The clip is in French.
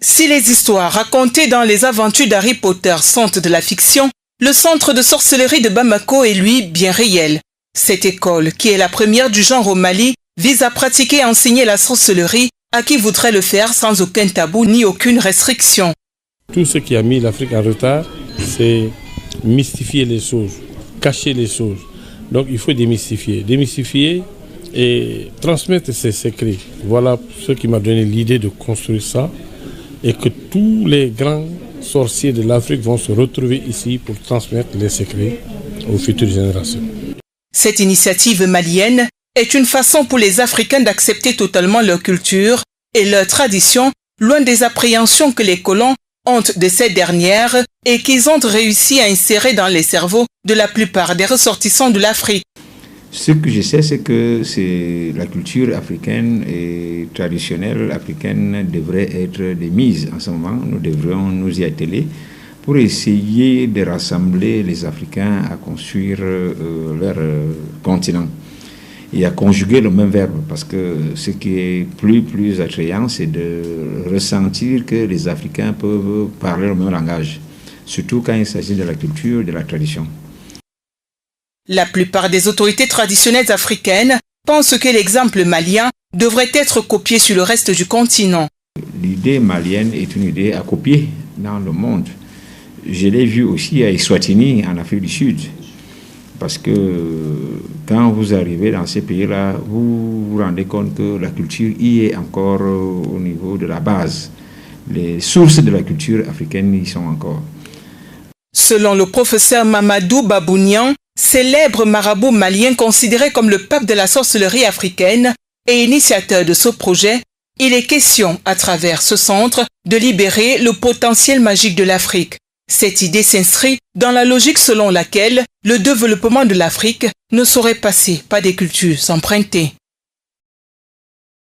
Si les histoires racontées dans les aventures d'Harry Potter sont de la fiction, le centre de sorcellerie de Bamako est lui bien réel. Cette école, qui est la première du genre au Mali, vise à pratiquer et enseigner la sorcellerie à qui voudrait le faire sans aucun tabou ni aucune restriction. Tout ce qui a mis l'Afrique en retard, c'est mystifier les choses, cacher les choses. Donc il faut démystifier et transmettre ces secrets. Voilà ce qui m'a donné l'idée de construire ça et que tous les grands sorciers de l'Afrique vont se retrouver ici pour transmettre les secrets aux futures générations. Cette initiative malienne est une façon pour les Africains d'accepter totalement leur culture et leur tradition, loin des appréhensions que les colons ont de ces dernières et qu'ils ont réussi à insérer dans les cerveaux de la plupart des ressortissants de l'Afrique. Ce que je sais, c'est que la culture africaine et traditionnelle africaine devrait être de mise en ce moment. Nous devrions nous y atteler pour essayer de rassembler les Africains à construire leur continent et à conjuguer le même verbe. Parce que ce qui est plus attrayant, c'est de ressentir que les Africains peuvent parler le même langage, surtout quand il s'agit de la culture, de la tradition. La plupart des autorités traditionnelles africaines pensent que l'exemple malien devrait être copié sur le reste du continent. L'idée malienne est une idée à copier dans le monde. Je l'ai vu aussi à Eswatini, en Afrique du Sud. Parce que quand vous arrivez dans ces pays-là, vous vous rendez compte que la culture y est encore au niveau de la base. Les sources de la culture africaine y sont encore. Selon le professeur Mamadou Babounian, célèbre marabout malien considéré comme le pape de la sorcellerie africaine et initiateur de ce projet, il est question, à travers ce centre, de libérer le potentiel magique de l'Afrique. Cette idée s'inscrit dans la logique selon laquelle le développement de l'Afrique ne saurait passer par des cultures empruntées.